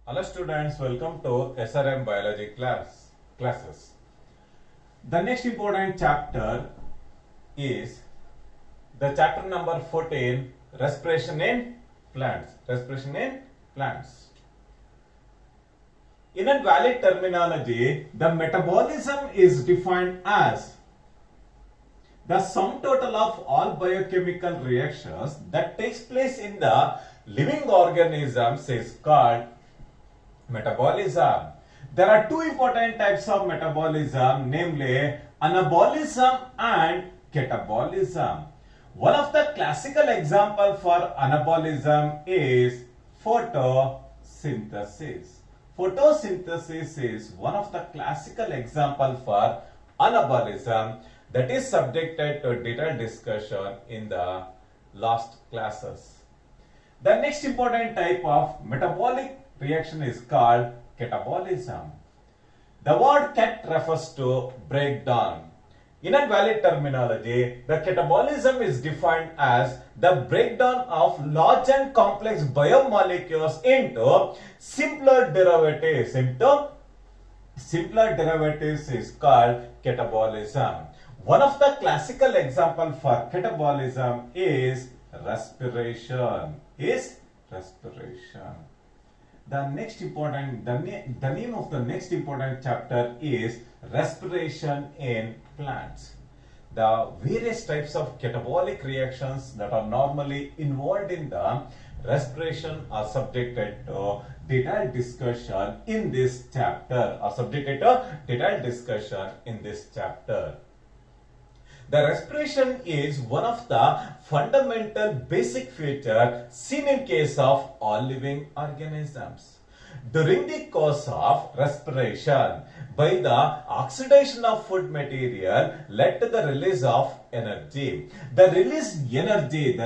Hello students, welcome to SRM biology classes. The next important chapter is the chapter number 14, respiration in plants. Respiration in plants. In a valid terminology, the metabolism is defined as the sum total of all biochemical reactions that takes place in the living organisms is called metabolism. There are two important types of metabolism, namely anabolism and catabolism. One of the classical example for anabolism is photosynthesis. Photosynthesis is one of the classical example for anabolism that is subjected to detailed discussion in the last classes. The next important type of metabolic reaction is called catabolism. The word cat refers to breakdown. In a valid terminology, the catabolism is defined as the breakdown of large and complex biomolecules into simpler derivatives. Simpler derivatives is called catabolism. One of the classical example for catabolism is respiration. The next important, the name of the next important chapter is respiration in plants. The various types of catabolic reactions that are normally involved in the respiration are subjected to detailed discussion in this chapter. The respiration is one of the fundamental basic features seen in case of all living organisms. During the course of respiration, by the oxidation of food material led to the release of energy. The released energy,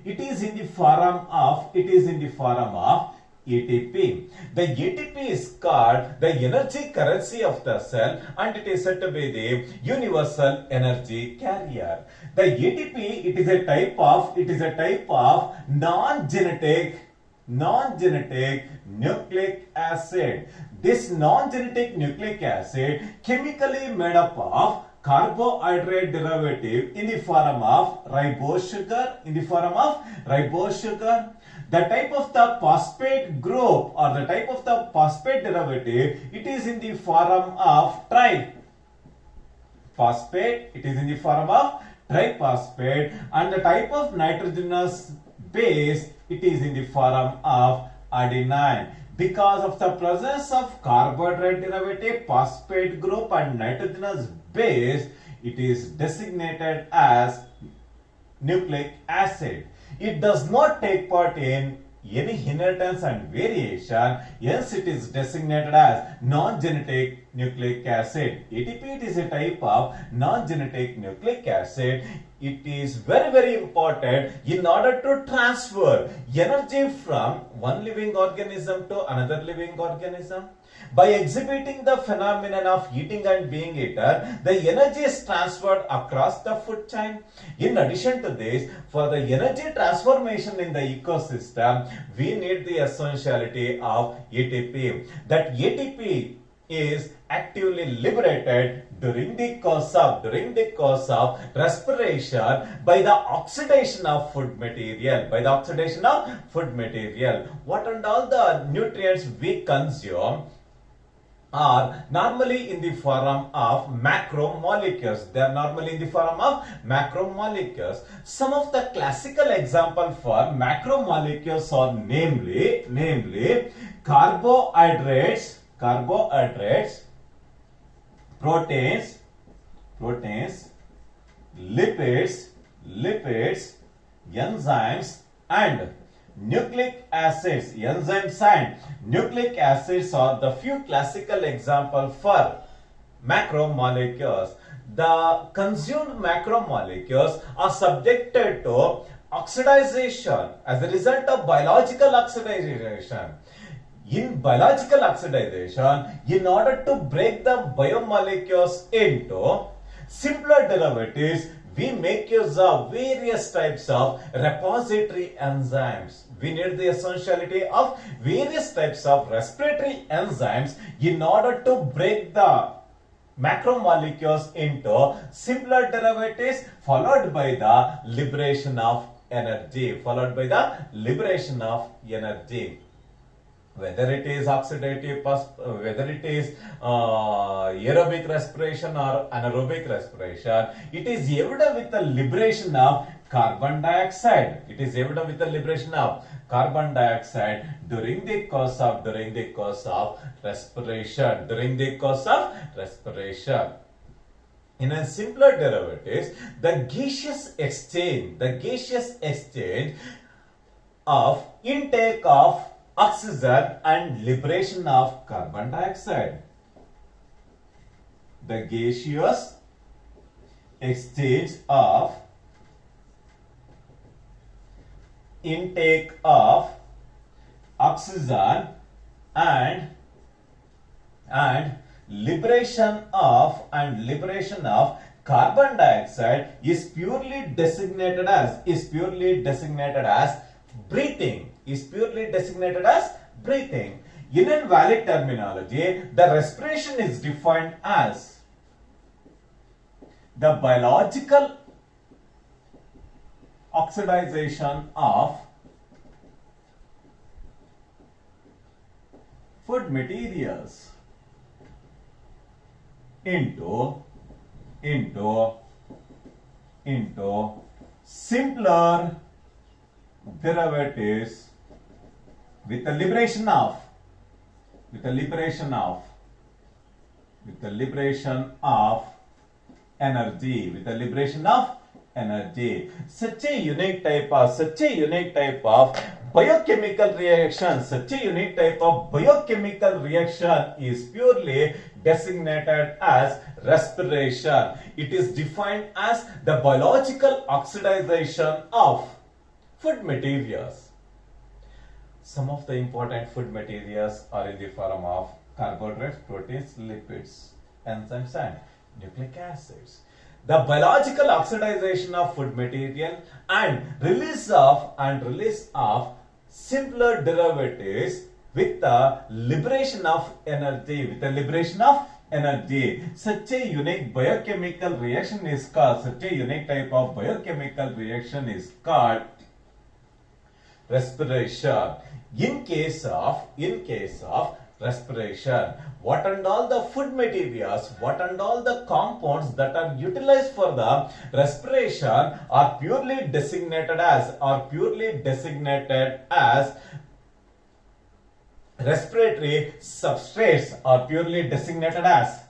it is in the form of ATP. The ATP is called the energy currency of the cell and it is said to be the universal energy carrier. The ATP, it is a type of non-genetic nucleic acid. This non-genetic nucleic acid chemically made up of carbohydrate derivative in the form of ribose sugar. The type of the phosphate group or the type of the phosphate derivative, it is in the form of triphosphate. And the type of nitrogenous base, it is in the form of adenine. Because of the presence of carbohydrate derivative, phosphate group and nitrogenous base, it is designated as nucleic acid. It does not take part in any inheritance and variation, hence it is designated as non-genetic nucleic acid. ATP, it is a type of non-genetic nucleic acid. It is very important in order to transfer energy from one living organism to another living organism. By exhibiting the phenomenon of eating and being eaten, the energy is transferred across the food chain. In addition to this, for the energy transformation in the ecosystem, we need the essentiality of ATP. That ATP is actively liberated during the course of respiration by the oxidation of food material. What and all the nutrients we consume are normally in the form of macromolecules. They are normally in the form of macromolecules. Some of the classical example for macromolecules are namely carbohydrates, proteins, lipids, enzymes and nucleic acids. Enzymes and nucleic acids are the few classical examples for macromolecules. The consumed macromolecules are subjected to oxidization as a result of biological oxidation. In biological oxidation, in order to break the biomolecules into simpler derivatives, we make use of various types of repository enzymes. We need the essentiality of various types of respiratory enzymes in order to break the macromolecules into simpler derivatives, followed by the liberation of energy. Whether it is oxidative, whether it is aerobic respiration or anaerobic respiration, it is evident with the liberation of carbon dioxide. During the course of respiration. In a simpler derivatives, the gaseous exchange of intake of oxygen and liberation of carbon dioxide. The gaseous exchange of intake of oxygen and liberation of carbon dioxide is purely designated as breathing. In invalid terminology, the respiration is defined as the biological oxidization of food materials into simpler derivatives with the liberation of energy. Such a unique type of biochemical reaction is purely designated as respiration. It is defined as the biological oxidization of food materials. Some of the important food materials are in the form of carbohydrates, proteins, lipids, enzymes, and nucleic acids. The biological oxidization of food material and release of simpler derivatives with the liberation of energy. Such a unique biochemical reaction is called, respiration. In case of respiration, what and all the food materials, what and all the compounds that are utilized for the respiration are purely designated as respiratory substrates, are purely designated as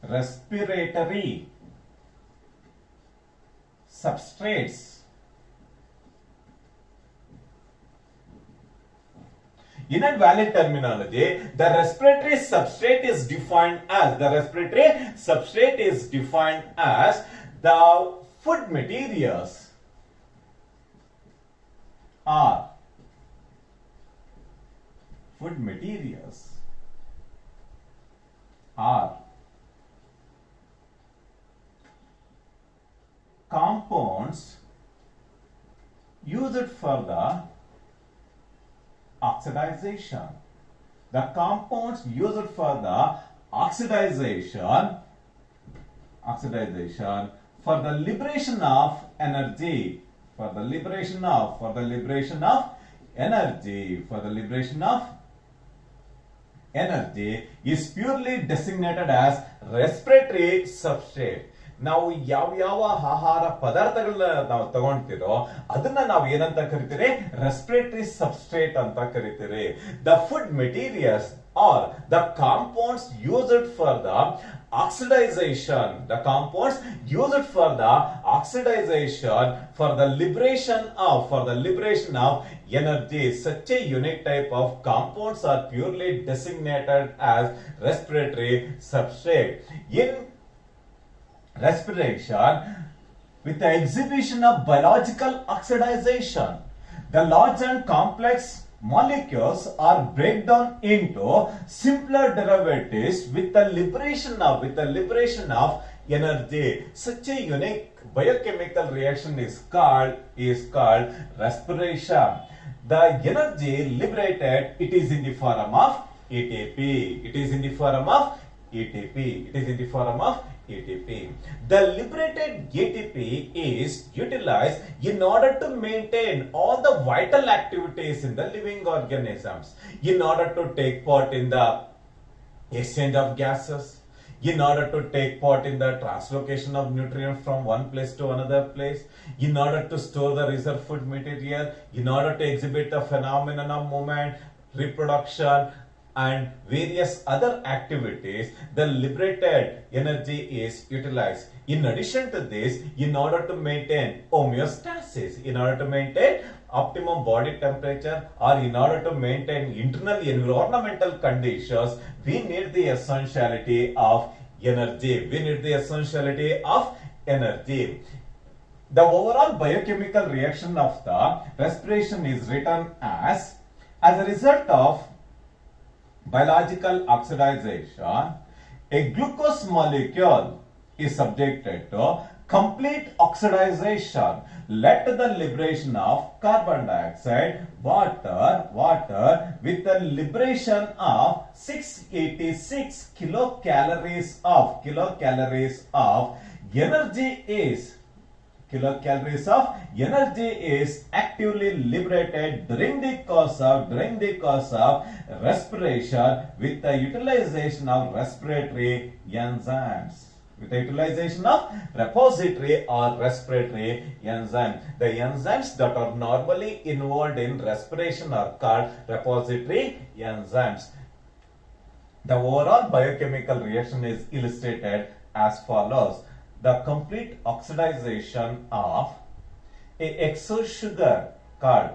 respiratory substrates. In invalid terminology, the respiratory substrate is defined as the food materials are compounds used for the oxidization. The compounds used for the oxidization for the liberation of energy, is purely designated as respiratory substrate. ನಾವು ಯಾವ ಆಹಾರ ಪದಾರ್ಥಗಳನ್ನ ನಾವು ತಗೊಂತೀರೋ ಅದನ್ನ ನಾವು ಏನಂತ ಕರಿತೀರಿ? Respiratory substrate ಅಂತ ಕರಿತೀರಿ. The food materials are the compounds used for the oxidization, for the liberation of energy. Such a unique type of compounds are purely designated as respiratory substrate. In respiration, with the exhibition of biological oxidization, the large and complex molecules are break down into simpler derivatives with the liberation of energy. Such a unique biochemical reaction is called respiration. The energy liberated, it is in the form of ATP. It is in the form of ATP. It is in the form of ATP. The liberated ATP is utilized in order to maintain all the vital activities in the living organisms, in order to take part in the exchange of gases, in order to take part in the translocation of nutrients from one place to another place, in order to store the reserve food material, in order to exhibit the phenomenon of movement, reproduction, and various other activities. The liberated energy is utilized. In addition to this, in order to maintain homeostasis, in order to maintain optimum body temperature, or in order to maintain internal environmental conditions, we need the essentiality of energy. We need the essentiality of energy. The overall biochemical reaction of the respiration is written as a result of biological oxidation, a glucose molecule is subjected to complete oxidation, led to the liberation of carbon dioxide, water with the liberation of 686 kilocalories of energy is actively liberated during the course of respiration with the utilization of respiratory enzymes. With the utilization of repository or respiratory enzyme. The enzymes that are normally involved in respiration are called repository enzymes. The overall biochemical reaction is illustrated as follows. The complete oxidation of a exo sugar called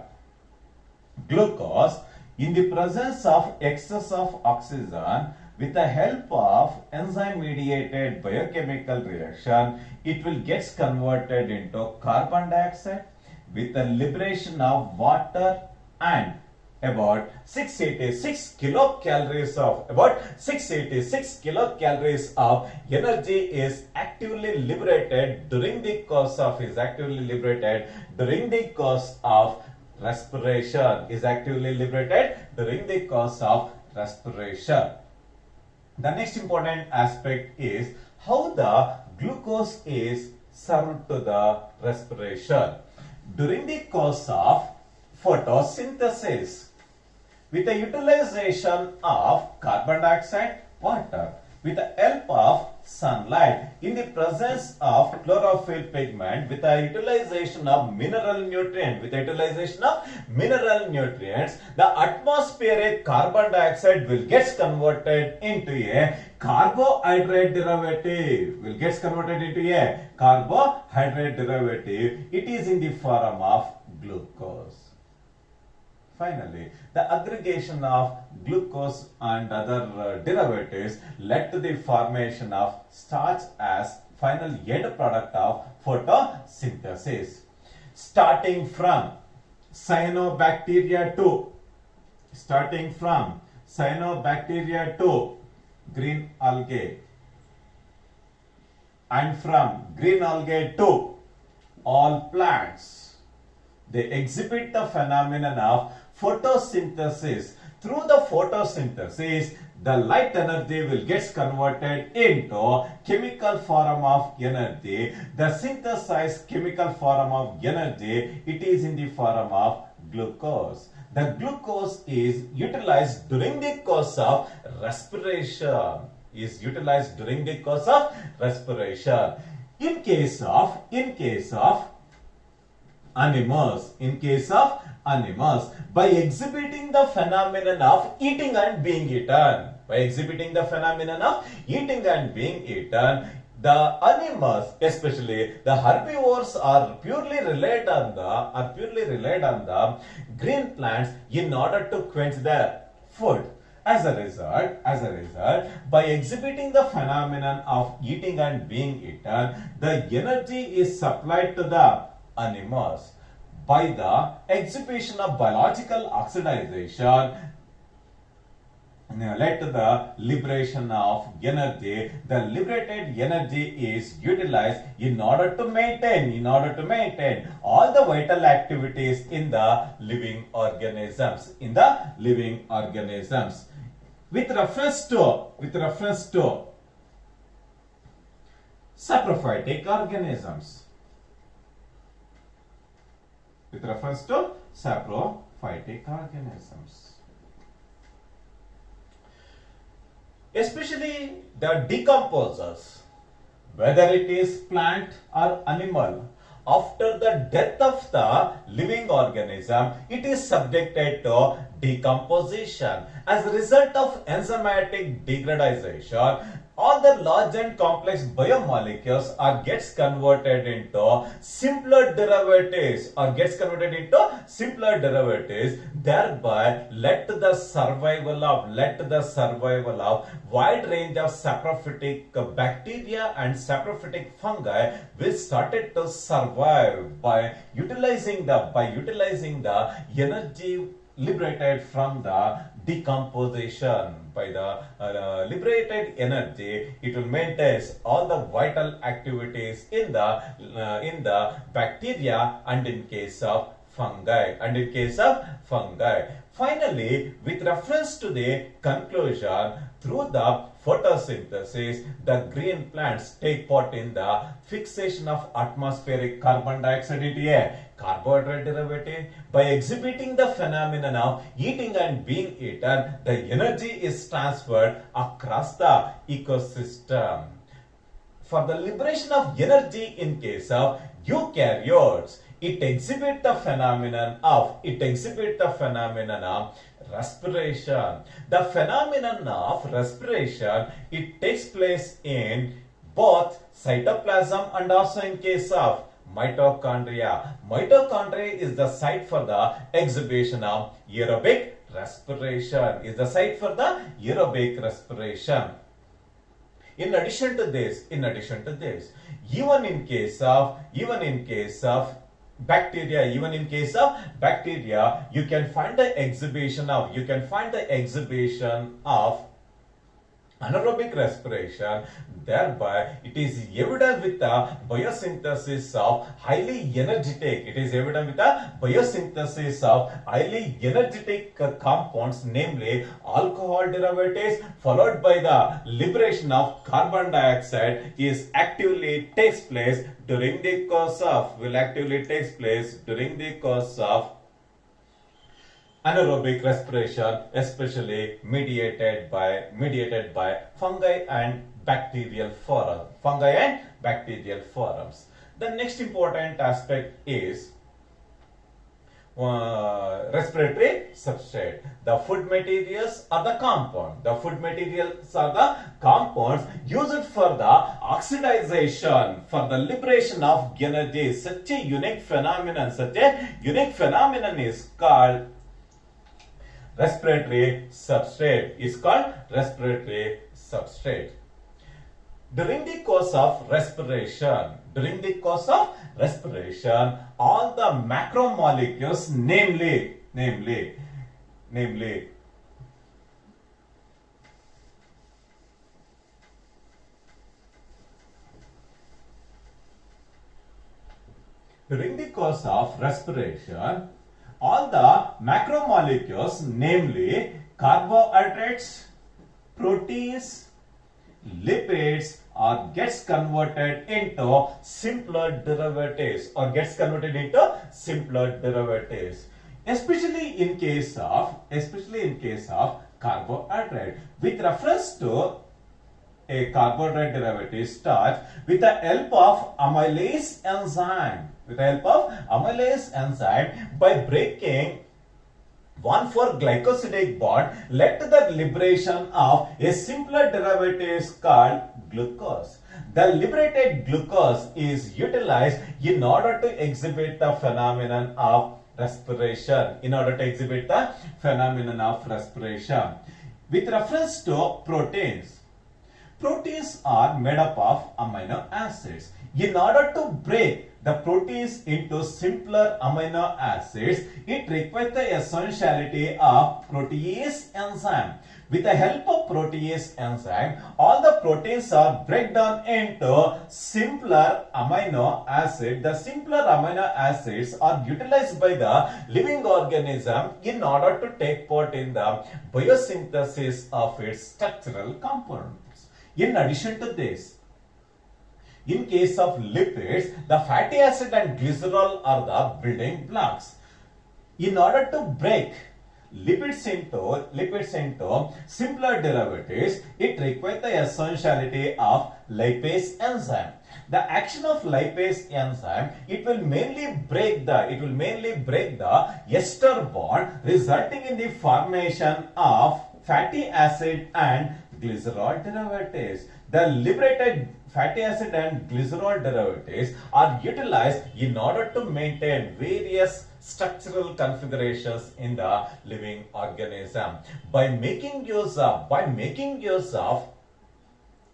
glucose in the presence of excess of oxygen. With the help of enzyme-mediated biochemical reaction, it will get converted into carbon dioxide with the liberation of water, and about 686 kilocalories of energy is actively liberated during the course of respiration. The next important aspect is how the glucose is served to the respiration. During the course of photosynthesis, with the utilization of carbon dioxide, water, with the help of sunlight, in the presence of chlorophyll pigment, with the utilization of mineral nutrients, the atmospheric carbon dioxide will get converted into a carbohydrate derivative. It is in the form of glucose. Finally, the aggregation of glucose and other derivatives led to the formation of starch as final end product of photosynthesis. Starting from cyanobacteria to green algae, and from green algae to all plants, they exhibit the phenomenon of photosynthesis. Through the photosynthesis, the light energy will get converted into chemical form of energy. The synthesized chemical form of energy, it is in the form of glucose. The glucose is utilized during the course of respiration. In case of animals, by exhibiting the phenomenon of eating and being eaten, the animals, especially the herbivores, are purely relied on the green plants in order to quench their food. As a result, by exhibiting the phenomenon of eating and being eaten, the energy is supplied to the animals by the exhibition of biological oxidation. led to the liberation of energy. The liberated energy is utilized in order to maintain all the vital activities in the living organisms. With reference to saprophytic organisms. With reference to saprophytic organisms. Especially the decomposers, whether it is plant or animal, after the death of the living organism, it is subjected to decomposition. As a result of enzymatic degradation, all the large and complex biomolecules gets converted into simpler derivatives, thereby led to the survival of wide range of saprophytic bacteria and saprophytic fungi, which started to survive by utilizing the energy liberated from the decomposition. By the liberated energy, it will maintain all the vital activities in the bacteria and in case of fungi. Finally, with reference to the conclusion, through the photosynthesis, the green plants take part in the fixation of atmospheric carbon dioxide into a carbohydrate derivative. By exhibiting the phenomenon of eating and being eaten, the energy is transferred across the ecosystem. For the liberation of energy in case of eukaryotes, it exhibits the phenomenon of respiration. The phenomenon of respiration, it takes place in both cytoplasm and also in case of mitochondria. Mitochondria is the site for the exhibition of aerobic respiration. In addition to this, even in case of bacteria, you can find the exhibition of anaerobic respiration. Thereby, it is evident with the biosynthesis of highly energetic compounds, namely alcohol derivatives, followed by the liberation of carbon dioxide takes place during the course of anaerobic respiration, especially mediated by fungi and bacterial forums. The next important aspect is respiratory substrate. The food materials are the compounds used for the oxidization, for the liberation of energy. Such a unique phenomenon is called respiratory substrate. During the course of respiration, all the macromolecules, namely during the course of respiration, all the macromolecules, namely carbohydrates, proteins, lipids, gets converted into simpler derivatives, especially in case of carbohydrate. With reference to a carbohydrate derivative starch, with the help of amylase enzyme, by breaking 1,4-glycosidic bond, led to the liberation of a simpler derivative called glucose. The liberated glucose is utilized in order to exhibit the phenomenon of respiration. With reference to proteins are made up of amino acids. In order to break the proteins into simpler amino acids, it requires the essentiality of protease enzyme. With the help of protease enzyme, all the proteins are break down into simpler amino acid. The simpler amino acids are utilized by the living organism in order to take part in the biosynthesis of its structural components. In addition to this, in case of lipids, the fatty acid and glycerol are the building blocks. In order to break lipids into simpler derivatives, it requires the essentiality of lipase enzyme. The action of lipase enzyme, it will mainly break the ester bond, resulting in the formation of fatty acid and glycerol derivatives. The liberated fatty acid and glycerol derivatives are utilized in order to maintain various structural configurations in the living organism. By making use of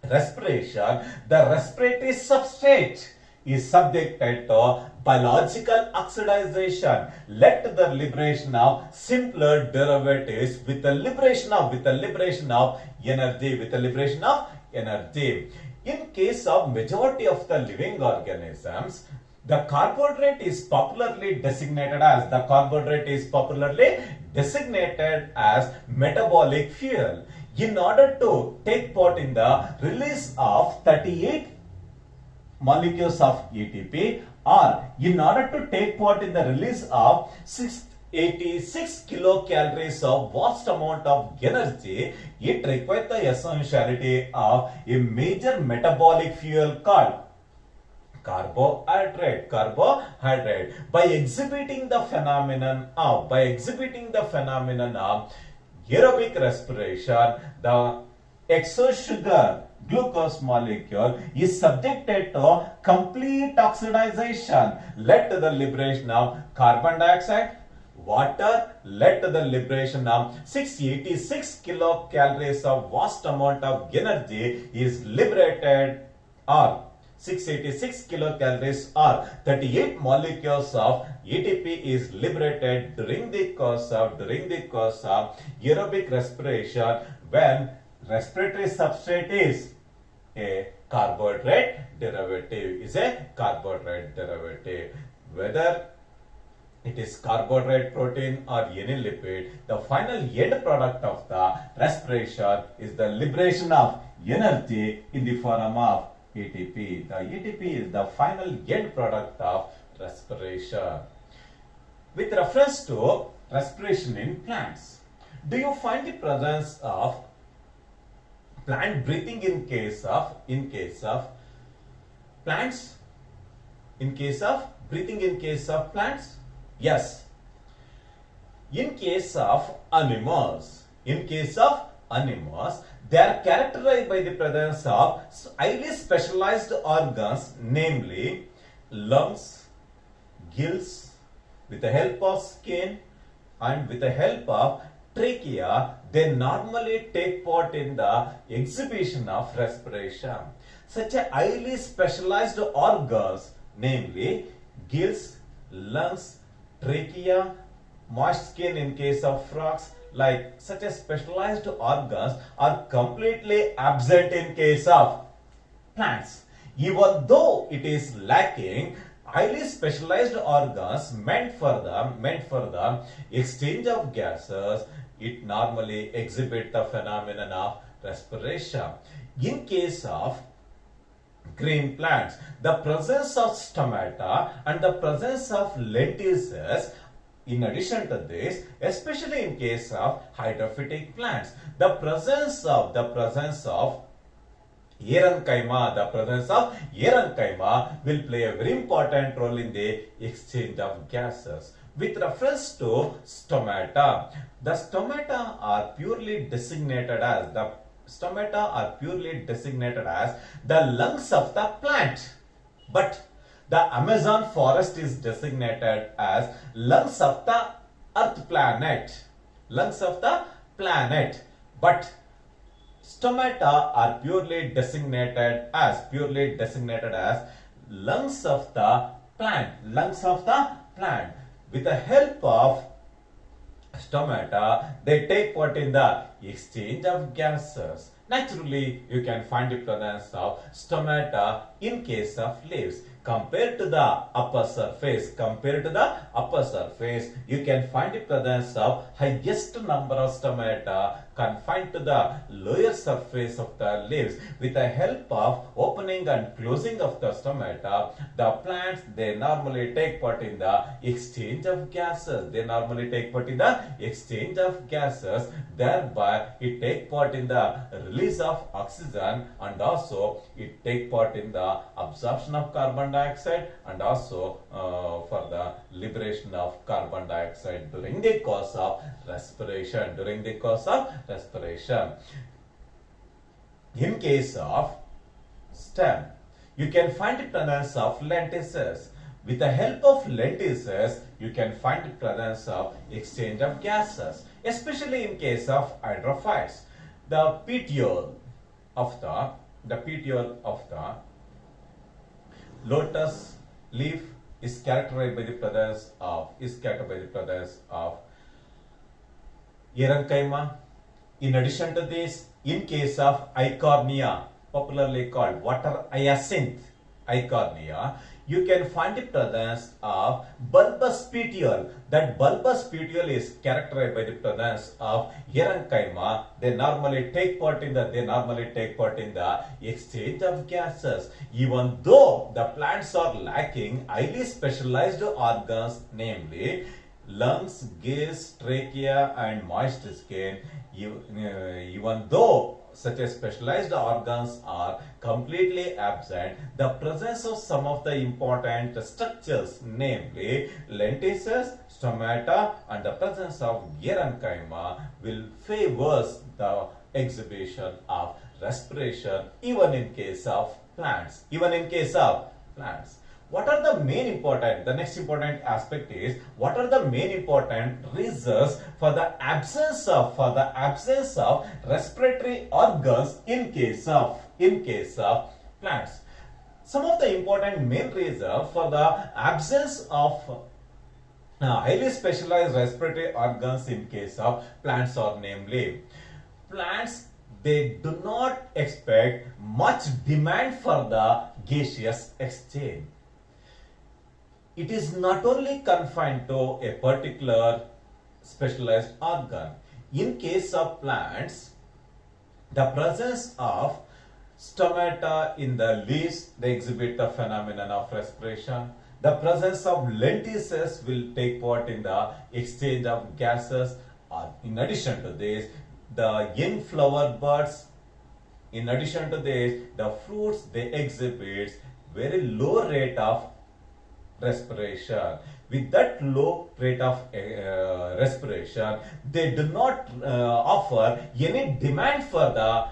respiration, the respiratory substrate is subjected to biological oxidization, led to the liberation of simpler derivatives with the liberation of energy. In case of majority of the living organisms, the carbohydrate is popularly designated as metabolic fuel. In order to take part in the release of 38 molecules of ATP, or in order to take part in the release of 686 kilocalories of vast amount of energy, it requires the essentiality of a major metabolic fuel called carbohydrate. By exhibiting the phenomenon of aerobic respiration, the exosugar glucose molecule is subjected to complete oxidization, led to the liberation of carbon dioxide. Water led to the liberation of 686 kilocalories of vast amount of energy is liberated, or 686 kilocalories or 38 molecules of ATP is liberated during the course of aerobic respiration, when respiratory substrate is a carbohydrate derivative, whether it is carbohydrate, protein or any lipid. The final end product of the respiration is the liberation of energy in the form of ATP. The ATP is the final end product of respiration. With reference to respiration in plants, do you find the presence of plant breathing in case of plants? In case of breathing in case of plants? Yes. In case of animals, they are characterized by the presence of highly specialized organs, namely lungs, gills, with the help of skin and with the help of trachea. They normally take part in the exhibition of respiration. Such a highly specialized organs, namely gills, lungs, trachea, moist skin in case of frogs, like such a specialized organs are completely absent in case of plants. Even though it is lacking highly specialized organs meant for the exchange of gases, it normally exhibits the phenomenon of respiration. In case of green plants, the presence of stomata and the presence of lenticels. In addition to this, especially in case of hydrophytic plants, the presence of parenchyma will play a very important role in the exchange of gases. With reference to stomata, the stomata are purely designated as the lungs of the plant, but the Amazon forest is designated as lungs of the earth planet. But stomata are purely designated as lungs of the plant, lungs of the plant. With the help of stomata, they take part in the exchange of gases. Naturally, you can find the presence of stomata in case of leaves. Compared to the upper surface, you can find the presence of highest number of stomata confined to the lower surface of the leaves. With the help of opening and closing of the stomata, the plants, they normally take part in the exchange of gases. Thereby, it take part in the release of oxygen, and also it take part in the absorption of carbon dioxide, and also for the liberation of carbon dioxide during the course of respiration. In case of stem, you can find the presence of lenticels. With the help of lenticels, you can find the presence of exchange of gases, especially in case of hydrophytes. The petiole of the lotus leaf is characterized by the presence of Erytheema. In addition to this, in case of Eichhornia, popularly called water hyacinth Eichhornia, you can find the presence of bulbous petiole. That bulbous petiole is characterized by the presence of Erytheema. They normally take part in the exchange of gases. Even though the plants are lacking highly specialized organs, namely lungs, gills, trachea, and moist skin, even though such a specialized organs are completely absent, the presence of some of the important structures, namely lenticels, stomata, and the presence of Erytheema, will favors the exhibition of respiration even in case of plants. What are the main important, the next important aspect is, what are the main important reasons for the absence of respiratory organs in case of plants? Some of the important main reasons for the absence of highly specialized respiratory organs in case of plants are, namely, plants, they do not expect much demand for the gaseous exchange. It is not only confined to a particular specialized organ. In case of plants, the presence of stomata in the leaves, they exhibit the phenomenon of respiration. The presence of lenticels will take part in the exchange of gases. In addition to this, the young flower buds, the fruits, they exhibit very low rate of respiration. With that low rate of respiration, they do not offer any demand for the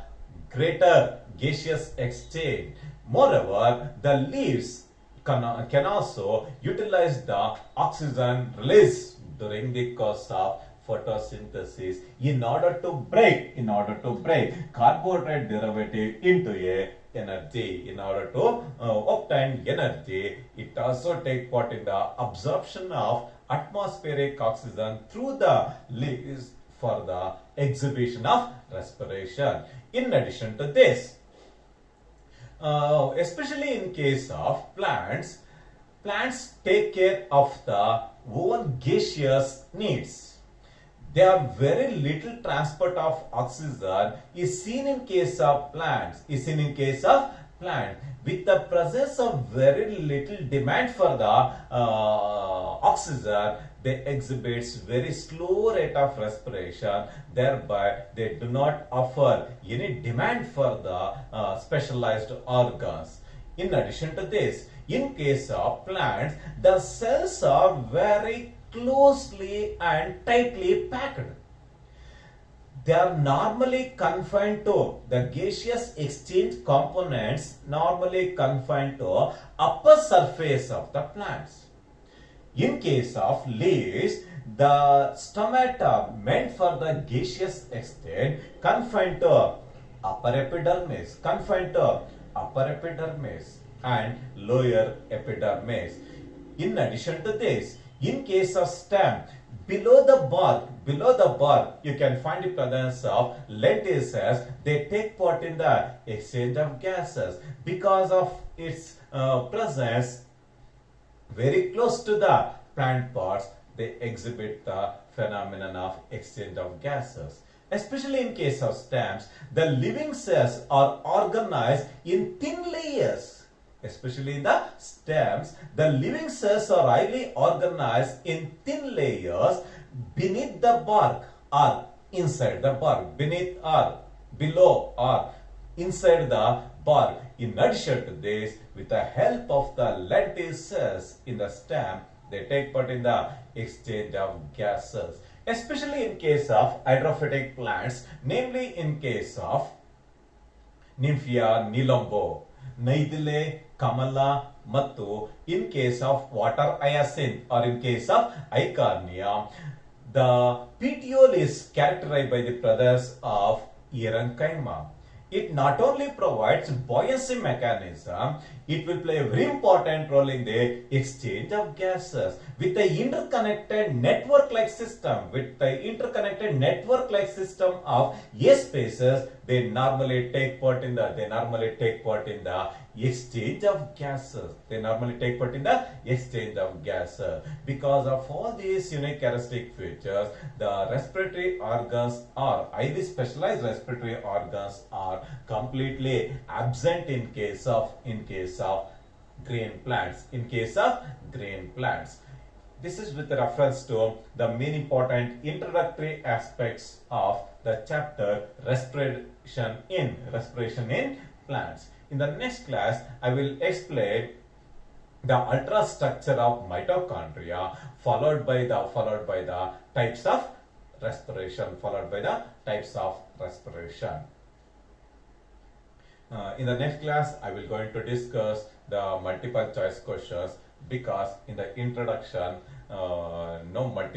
greater gaseous exchange. Moreover, the leaves can also utilize the oxygen release during the course of photosynthesis in order to break carbohydrate derivative into a energy. In order to obtain energy, it also takes part in the absorption of atmospheric oxygen through the leaves for the exhibition of respiration. In addition to this, especially in case of plants take care of the own gaseous needs. There are very little transport of oxygen is seen in case of plants. With the presence of very little demand for the oxygen, they exhibit very slow rate of respiration. Thereby, they do not offer any demand for the specialized organs. In addition to this, in case of plants, the cells are very closely and tightly packed. They are normally confined to the gaseous exchange components, normally confined to upper surface of the plants. In case of leaves, the stomata meant for the gaseous exchange confined to upper epidermis and lower epidermis. In addition to this, in case of stem, below the bark, you can find the presence of lentil cells. They take part in the exchange of gases. Because of its presence very close to the plant parts, they exhibit the phenomenon of exchange of gases. Especially in case of stems, the living cells are organized in thin layers. Especially in the stems, the living cells are highly organized in thin layers beneath the bark or inside the bark, beneath or below or inside the bark. In addition to this, with the help of the lentil cells in the stem, they take part in the exchange of gases. Especially in case of hydrophytic plants, namely in case of Nymphia Nelumbo, Naidile, Kamala, Mattu, in case of water hyacinth or in case of Eichhornia, the petiole is characterized by the presence of parenchyma. It not only provides buoyancy mechanism, it will play a very important role in the exchange of gases. With the interconnected network-like system, of A spaces, they normally take part in the exchange of gases. Because of all these unique characteristic features, the respiratory organs are highly specialized respiratory organs are completely absent in case of green plants. This is with reference to the main important introductory aspects of the chapter respiration in plants. In the next class, I will explain the ultrastructure of mitochondria, followed by the types of respiration. In the next class, I will going to discuss the multiple choice questions, because in the introduction, no much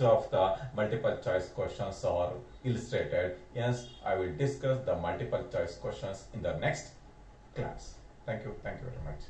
of the multiple choice questions are illustrated. Yes, I will discuss the multiple choice questions in the next class. Thank you very much.